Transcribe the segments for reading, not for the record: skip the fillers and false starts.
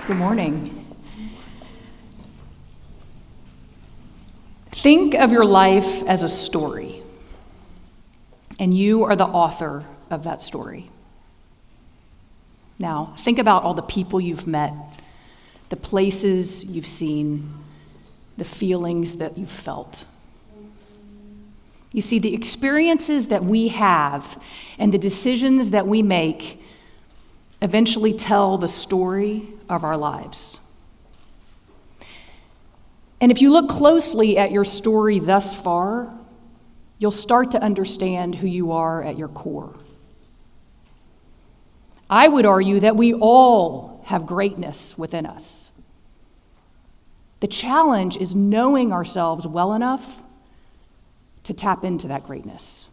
Good morning. Think of your life as a story, and you are the author of that story. Now, think about all the people you've met, the places you've seen, the feelings that you've felt. You see, the experiences that we have and the decisions that we make eventually tell the story of our lives. And if you look closely at your story thus far, you'll start to understand who you are at your core. I would argue that we all have greatness within us. The challenge is knowing ourselves well enough to tap into that greatness.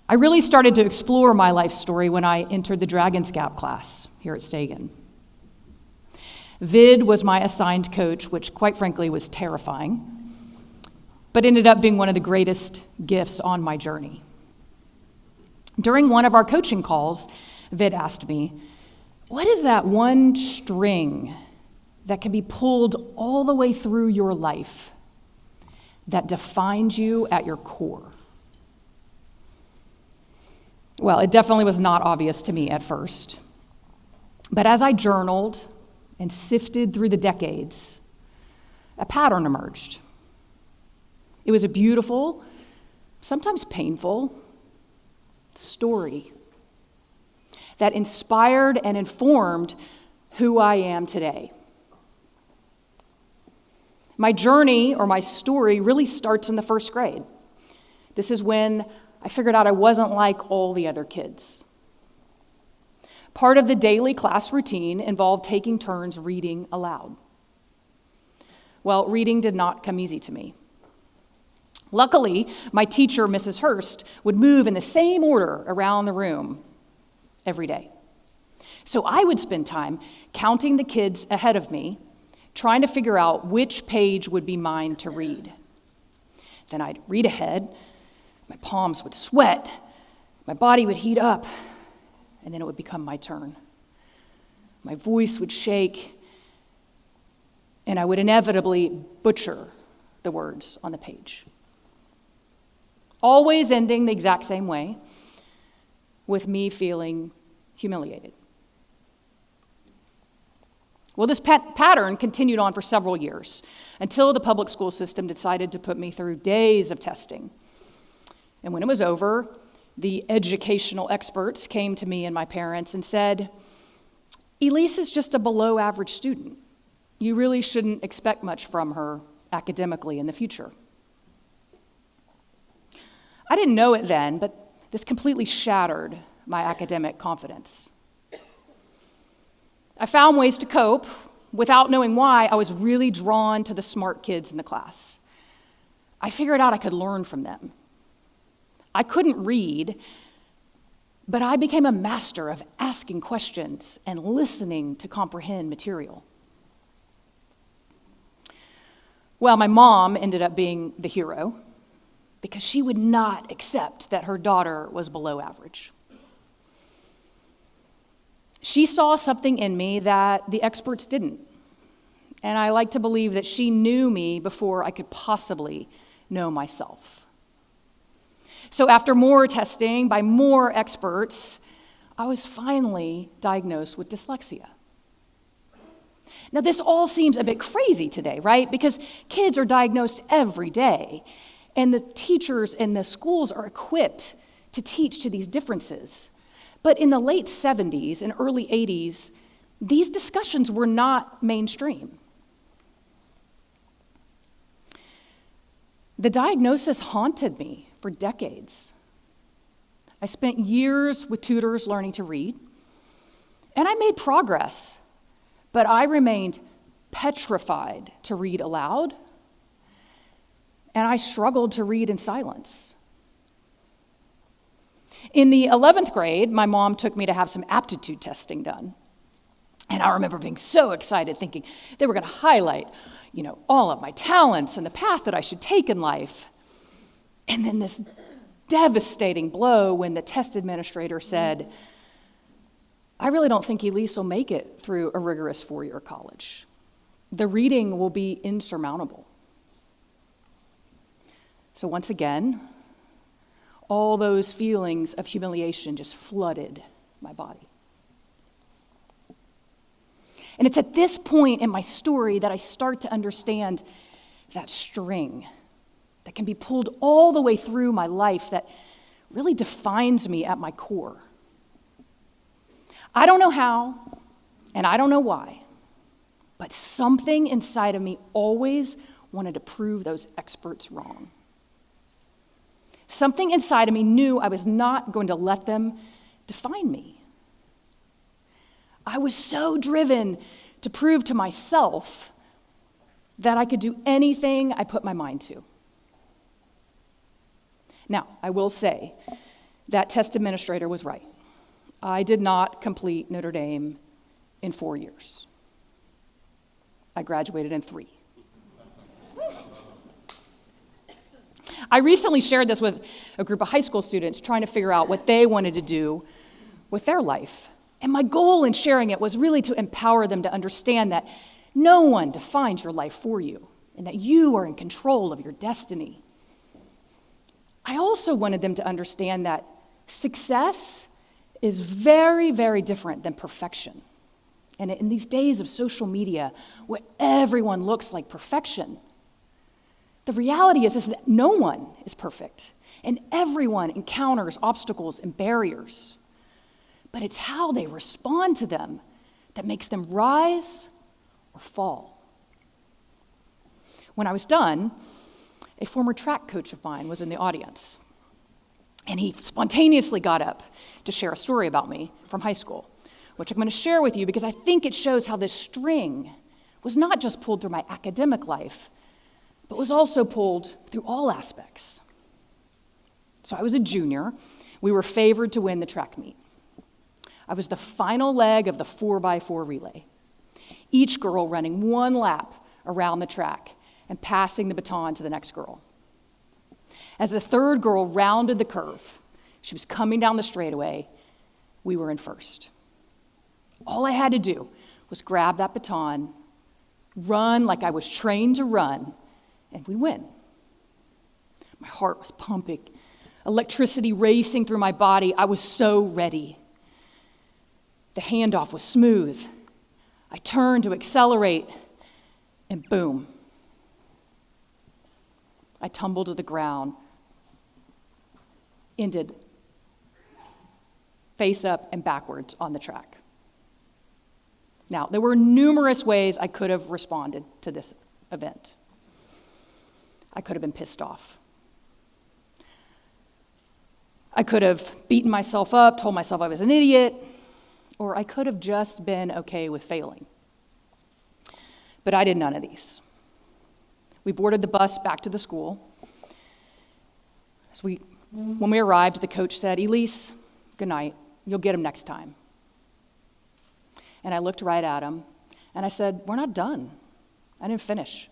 I really started to explore my life story when I entered the Dragon Scout class here at Stagen. Vid was my assigned coach, which quite frankly was terrifying, but ended up being one of the greatest gifts on my journey. During one of our coaching calls, Vid asked me, "What is that one string that can be pulled all the way through your life that defines you at your core?" Well, it definitely was not obvious to me at first. But as I journaled and sifted through the decades, a pattern emerged. It was a beautiful, sometimes painful, story that inspired and informed who I am today. My journey, or my story, really starts in the first grade. This is when I figured out I wasn't like all the other kids. Part of the daily class routine involved taking turns reading aloud. Well, reading did not come easy to me. Luckily, my teacher, Mrs. Hurst, would move in the same order around the room every day. So I would spend time counting the kids ahead of me, trying to figure out which page would be mine to read. Then I'd read ahead. My palms would sweat, my body would heat up, and then it would become my turn. My voice would shake, and I would inevitably butcher the words on the page. Always ending the exact same way, with me feeling humiliated. Well, this pattern continued on for several years, until the public school system decided to put me through days of testing. And when it was over, the educational experts came to me and my parents and said, "Elyse is just a below average student. You really shouldn't expect much from her academically in the future." I didn't know it then, but this completely shattered my academic confidence. I found ways to cope. Without knowing why, I was really drawn to the smart kids in the class. I figured out I could learn from them. I couldn't read, but I became a master of asking questions and listening to comprehend material. Well, my mom ended up being the hero because she would not accept that her daughter was below average. She saw something in me that the experts didn't, and I like to believe that she knew me before I could possibly know myself. So after more testing by more experts, I was finally diagnosed with dyslexia. Now, this all seems a bit crazy today, right? Because kids are diagnosed every day, and the teachers and the schools are equipped to teach to these differences. But in the late 70s and early 80s, these discussions were not mainstream. The diagnosis haunted me for decades. I spent years with tutors learning to read, and I made progress, but I remained petrified to read aloud, and I struggled to read in silence. In the 11th grade, my mom took me to have some aptitude testing done, and I remember being so excited, thinking they were going to highlight, all of my talents and the path that I should take in life. And then this devastating blow when the test administrator said, I really don't think Elyse will make it through a rigorous 4-year college. The reading will be insurmountable. So once again, all those feelings of humiliation just flooded my body. And it's at this point in my story that I start to understand that string that can be pulled all the way through my life that really defines me at my core. I don't know how, and I don't know why, but something inside of me always wanted to prove those experts wrong. Something inside of me knew I was not going to let them define me. I was so driven to prove to myself that I could do anything I put my mind to. Now, I will say that test administrator was right. I did not complete Notre Dame in 4 years. I graduated in 3. I recently shared this with a group of high school students trying to figure out what they wanted to do with their life. And my goal in sharing it was really to empower them to understand that no one defines your life for you and that you are in control of your destiny. I also wanted them to understand that success is very, very different than perfection. And in these days of social media where everyone looks like perfection, the reality is that no one is perfect and everyone encounters obstacles and barriers. But it's how they respond to them that makes them rise or fall. When I was done, a former track coach of mine was in the audience. And he spontaneously got up to share a story about me from high school, which I'm going to share with you because I think it shows how this string was not just pulled through my academic life, but was also pulled through all aspects. So I was a junior. We were favored to win the track meet. I was the final leg of the 4x4 relay, each girl running one lap around the track and passing the baton to the next girl. As the third girl rounded the curve, she was coming down the straightaway, we were in first. All I had to do was grab that baton, run like I was trained to run, and we'd win. My heart was pumping, electricity racing through my body. I was so ready. The handoff was smooth. I turned to accelerate, and boom. I tumbled to the ground, ended face up and backwards on the track. Now, there were numerous ways I could have responded to this event. I could have been pissed off. I could have beaten myself up, told myself I was an idiot, or I could have just been okay with failing. But I did none of these. We boarded the bus back to the school. When we arrived, the coach said, "Elyse, good night. You'll get him next time." And I looked right at him, and I said, "We're not done. I didn't finish."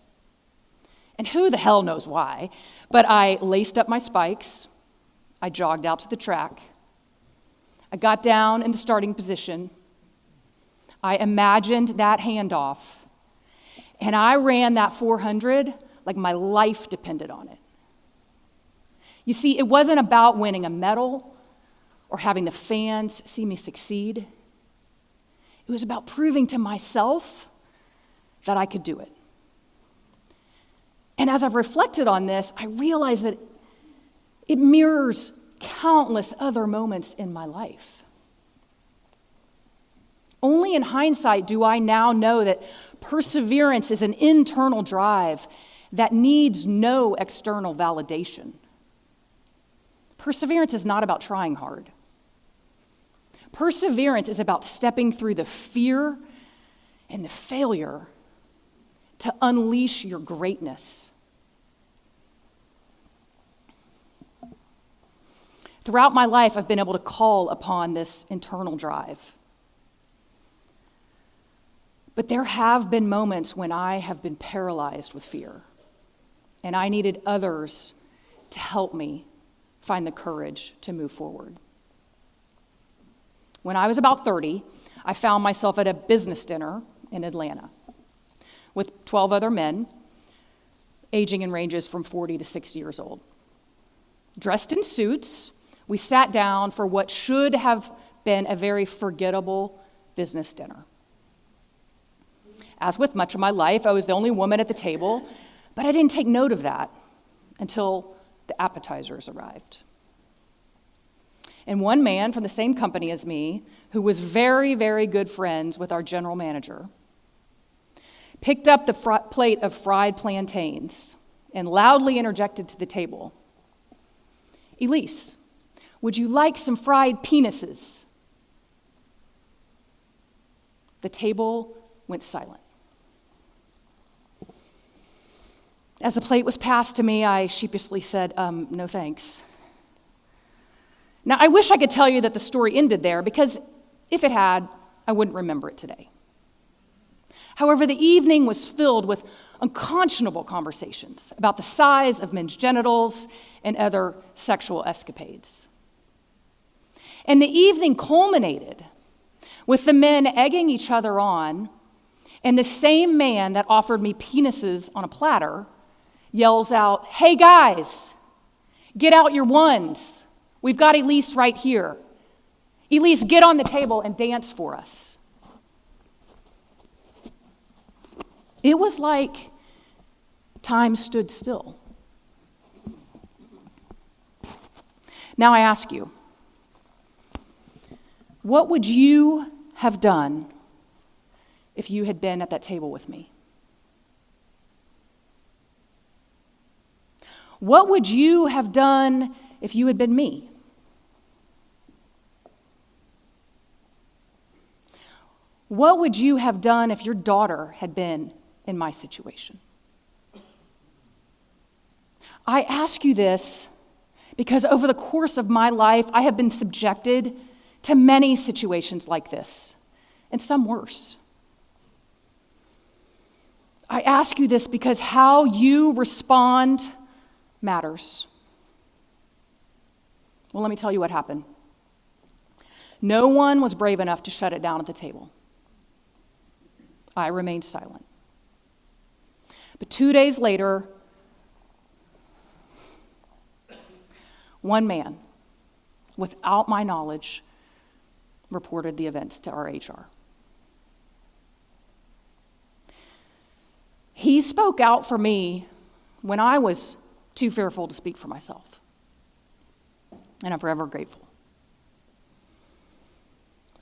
And who the hell knows why, but I laced up my spikes. I jogged out to the track. I got down in the starting position. I imagined that handoff. And I ran that 400 like my life depended on it. You see, it wasn't about winning a medal or having the fans see me succeed. It was about proving to myself that I could do it. And as I've reflected on this, I realize that it mirrors countless other moments in my life. Only in hindsight do I now know that perseverance is an internal drive that needs no external validation. Perseverance is not about trying hard. Perseverance is about stepping through the fear and the failure to unleash your greatness. Throughout my life, I've been able to call upon this internal drive. But there have been moments when I have been paralyzed with fear, and I needed others to help me find the courage to move forward. When I was about 30, I found myself at a business dinner in Atlanta with 12 other men, aging in ranges from 40 to 60 years old. Dressed in suits, we sat down for what should have been a very forgettable business dinner. As with much of my life, I was the only woman at the table, but I didn't take note of that until the appetizers arrived. And one man from the same company as me, who was very, very good friends with our general manager, picked up the plate of fried plantains and loudly interjected to the table, "Elyse, would you like some fried penises?" The table went silent. As the plate was passed to me, I sheepishly said, "No thanks." Now, I wish I could tell you that the story ended there, because if it had, I wouldn't remember it today. However, the evening was filled with unconscionable conversations about the size of men's genitals and other sexual escapades. And the evening culminated with the men egging each other on, and the same man that offered me penises on a platter yells out, "Hey guys, get out your ones. We've got Elyse right here. Elyse, get on the table and dance for us." It was like time stood still. Now I ask you, what would you have done if you had been at that table with me? What would you have done if you had been me? What would you have done if your daughter had been in my situation? I ask you this because over the course of my life, I have been subjected to many situations like this, and some worse. I ask you this because how you respond matters. Well, let me tell you what happened. No one was brave enough to shut it down at the table. I remained silent. But 2 days later, one man, without my knowledge, reported the events to our HR. He spoke out for me when I was too fearful to speak for myself. And I'm forever grateful.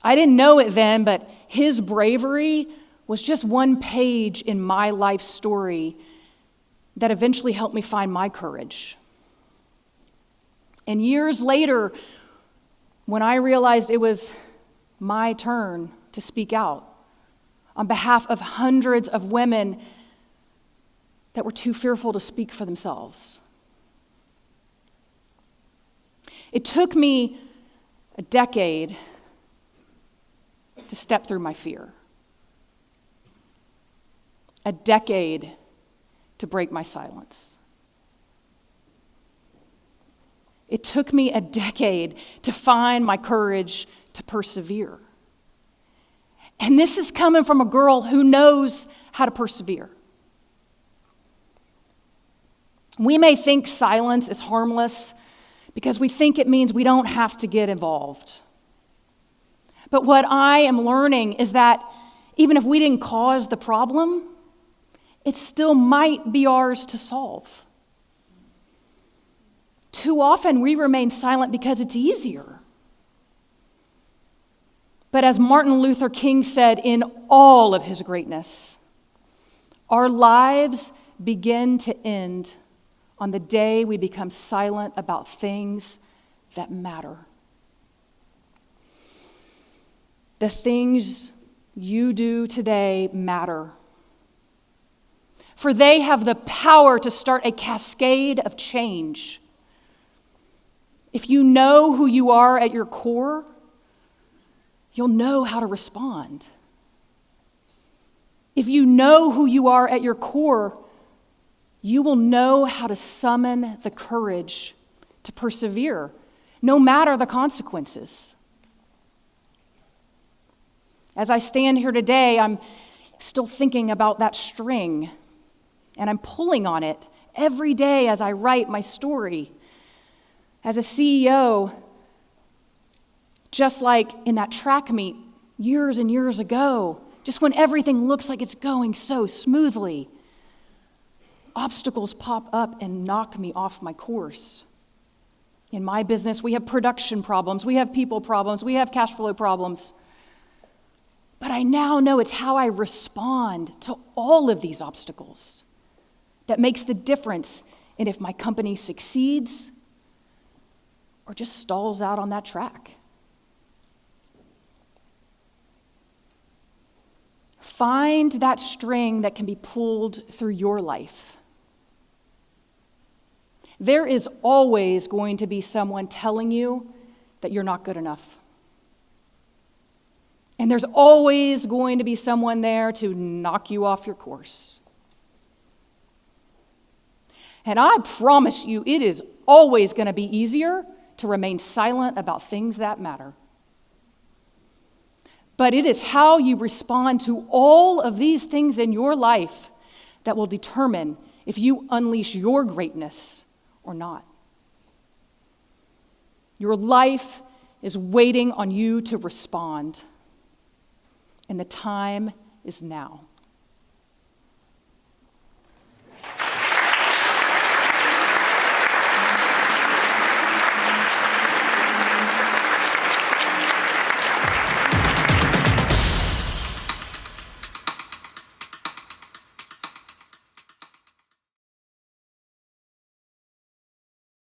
I didn't know it then, but his bravery was just one page in my life story that eventually helped me find my courage. And years later, when I realized it was my turn to speak out on behalf of hundreds of women that were too fearful to speak for themselves. It took me a decade to step through my fear. A decade to break my silence. It took me a decade to find my courage to persevere. And this is coming from a girl who knows how to persevere. We may think silence is harmless because we think it means we don't have to get involved. But what I am learning is that even if we didn't cause the problem, it still might be ours to solve. Too often we remain silent because it's easier. But as Martin Luther King said in all of his greatness, our lives begin to end on the day we become silent about things that matter. The things you do today matter. For they have the power to start a cascade of change. If you know who you are at your core, you'll know how to respond. If you know who you are at your core, you will know how to summon the courage to persevere, no matter the consequences. As I stand here today, I'm still thinking about that string, and I'm pulling on it every day as I write my story. As a CEO, just like in that track meet years and years ago, just when everything looks like it's going so smoothly, obstacles pop up and knock me off my course. In my business, we have production problems, we have people problems, we have cash flow problems. But I now know it's how I respond to all of these obstacles that makes the difference in if my company succeeds or just stalls out on that track. Find that string that can be pulled through your life. There is always going to be someone telling you that you're not good enough. And there's always going to be someone there to knock you off your course. And I promise you, it is always going to be easier to remain silent about things that matter. But it is how you respond to all of these things in your life that will determine if you unleash your greatness or not. Your life is waiting on you to respond, and the time is now.